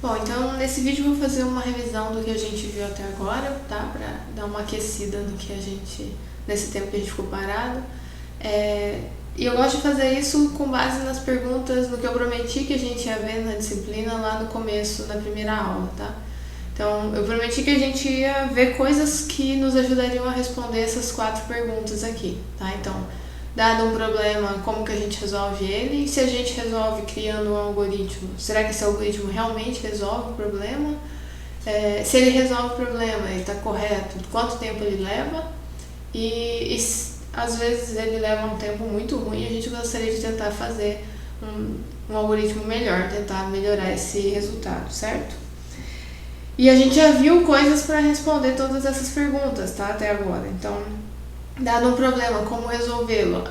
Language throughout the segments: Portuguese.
Bom, então nesse vídeo eu vou fazer uma revisão do que a gente viu até agora, tá? Pra dar uma aquecida no que a gente, nesse tempo que a gente ficou parado. E eu gosto de fazer isso com base nas perguntas, no que eu prometi que a gente ia ver na disciplina lá no começo, na primeira aula, tá? Então, eu prometi que a gente ia ver coisas que nos ajudariam a responder essas 4 perguntas aqui, tá? Então, dado um problema, como que a gente resolve ele? E se a gente resolve criando um algoritmo, será que esse algoritmo realmente resolve o problema? Se ele resolve o problema, ele está correto? Quanto tempo ele leva? E às vezes ele leva um tempo muito ruim e a gente gostaria de tentar fazer um algoritmo melhor, tentar melhorar esse resultado, certo? E a gente já viu coisas para responder todas essas perguntas, tá? Até agora. Então, dado um problema, como resolvê-lo?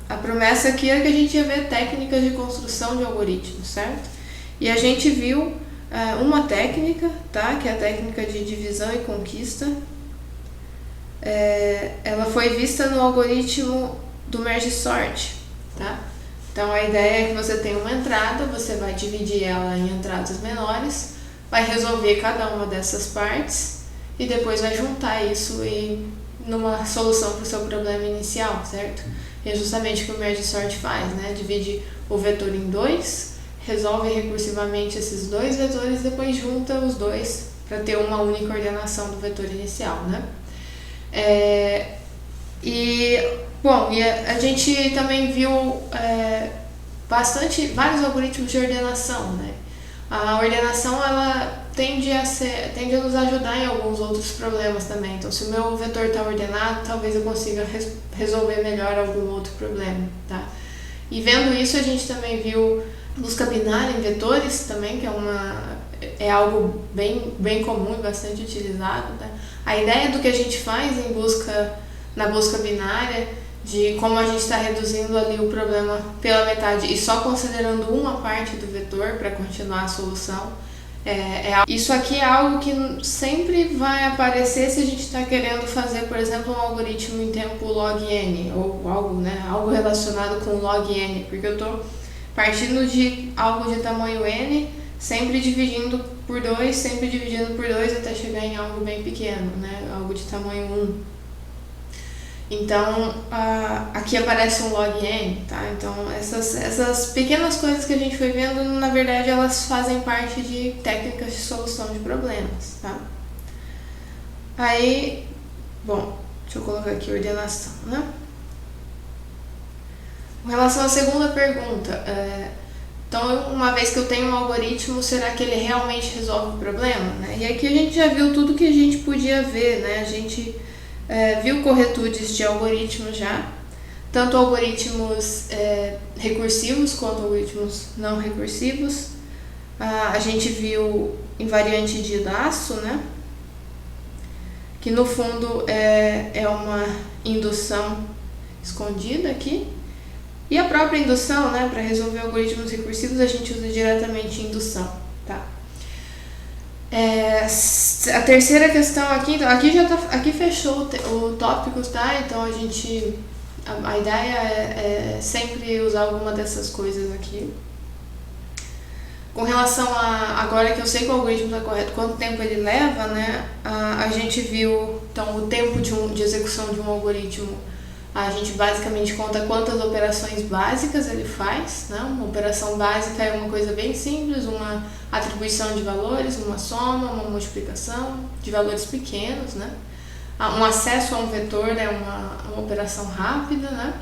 A promessa aqui era que a gente ia ver técnicas de construção de algoritmos, certo? E a gente viu uma técnica, tá? Que é a técnica de divisão e conquista. Ela foi vista no algoritmo do merge sort, tá? Então a ideia é que você tem uma entrada, você vai dividir ela em entradas menores, vai resolver cada uma dessas partes e depois vai juntar isso numa solução para o seu problema inicial, certo? E é justamente o que o merge sort faz, né? Divide o vetor em 2, resolve recursivamente esses 2 vetores e depois junta os 2 para ter uma única ordenação do vetor inicial, né? E a gente também viu vários algoritmos de ordenação, né? A ordenação ela tende a nos ajudar em alguns outros problemas também. Então, se o meu vetor está ordenado, talvez eu consiga resolver melhor algum outro problema, tá? E vendo isso, a gente também viu busca binária em vetores também, que é algo bem comum e bastante utilizado, tá? A ideia do que a gente faz na busca binária, de como a gente está reduzindo ali o problema pela metade e só considerando uma parte do vetor para continuar a solução, isso aqui é algo que sempre vai aparecer se a gente está querendo fazer, por exemplo, um algoritmo em tempo log n, ou algo relacionado com log n, porque eu estou partindo de algo de tamanho n, sempre dividindo por 2 até chegar em algo bem pequeno, né? Algo de tamanho 1. Então, aqui aparece um log n, tá? Então, essas pequenas coisas que a gente foi vendo, na verdade, elas fazem parte de técnicas de solução de problemas, tá? Aí, deixa eu colocar aqui ordenação, né? Com relação à segunda pergunta, então, uma vez que eu tenho um algoritmo, será que ele realmente resolve o problema, né? E aqui a gente já viu tudo que a gente podia ver, né? A gente viu corretudes de algoritmos já, tanto algoritmos recursivos quanto algoritmos não recursivos. A gente viu invariante de laço, né? Que no fundo é uma indução escondida aqui. E a própria indução, né, para resolver algoritmos recursivos, a gente usa diretamente indução, tá? A terceira questão aqui, então, aqui fechou o tópico, tá? Então a ideia é sempre usar alguma dessas coisas aqui. Com relação agora que eu sei que o algoritmo está correto, quanto tempo ele leva, né? A gente viu, então, o tempo de execução de um algoritmo. A gente basicamente conta quantas operações básicas ele faz, né? Uma operação básica é uma coisa bem simples, uma atribuição de valores, uma soma, uma multiplicação de valores pequenos, né? Um acesso a um vetor é uma operação rápida, né?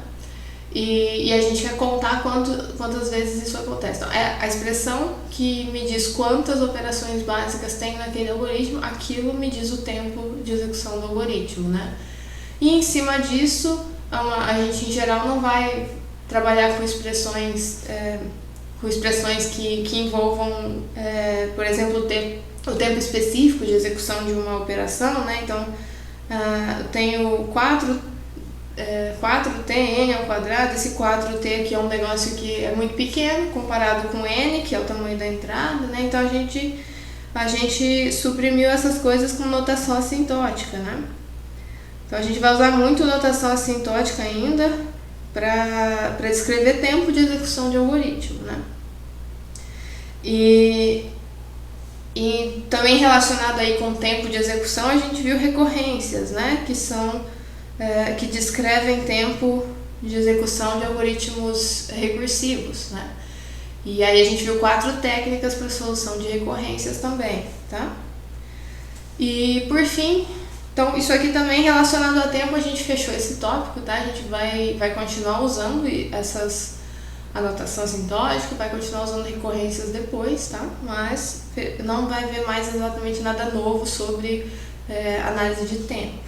E a gente quer contar quantas vezes isso acontece. Então, a expressão que me diz quantas operações básicas tem naquele algoritmo, aquilo me diz o tempo de execução do algoritmo, né? E em cima disso, a gente em geral não vai trabalhar com expressões que envolvam, por exemplo, o tempo específico de execução de uma operação, né? Então, eu tenho 4t n ao quadrado, esse 4t aqui é um negócio que é muito pequeno comparado com n, que é o tamanho da entrada, né? Então, a gente suprimiu essas coisas com notação assintótica, né? Então, a gente vai usar muito notação assintótica ainda para descrever tempo de execução de algoritmo, né? E E também relacionado aí com o tempo de execução, a gente viu recorrências, né? Que são que descrevem tempo de execução de algoritmos recursivos, né? E aí a gente viu 4 técnicas para solução de recorrências também, tá? E por fim, então isso aqui também relacionado a tempo, a gente fechou esse tópico, tá? A gente vai continuar usando essas anotação sintótica, vai continuar usando recorrências depois, tá? Mas não vai ver mais exatamente nada novo sobre análise de tempo.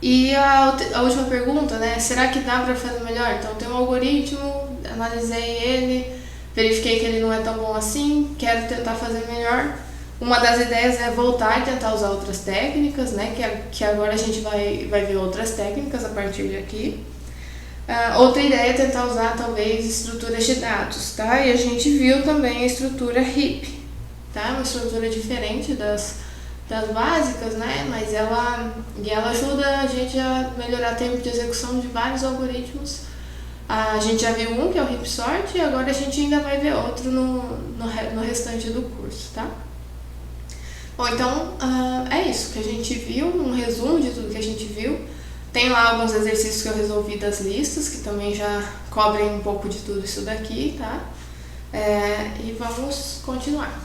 E a última pergunta, né? Será que dá para fazer melhor? Então, tem um algoritmo, analisei ele, verifiquei que ele não é tão bom assim, quero tentar fazer melhor. Uma das ideias é voltar e tentar usar outras técnicas, né? Que agora a gente vai ver outras técnicas a partir de aqui. Outra ideia é tentar usar, talvez, estruturas de dados, tá? E a gente viu também a estrutura HIP, tá? Uma estrutura diferente das básicas, né? Mas ela ajuda a gente a melhorar o tempo de execução de vários algoritmos. A gente já viu um, que é o HIP Sort, e agora a gente ainda vai ver outro no restante do curso, tá? Bom, então é isso que a gente viu, um resumo de tudo que a gente viu. Tem lá alguns exercícios que eu resolvi das listas, que também já cobrem um pouco de tudo isso daqui, tá? E vamos continuar.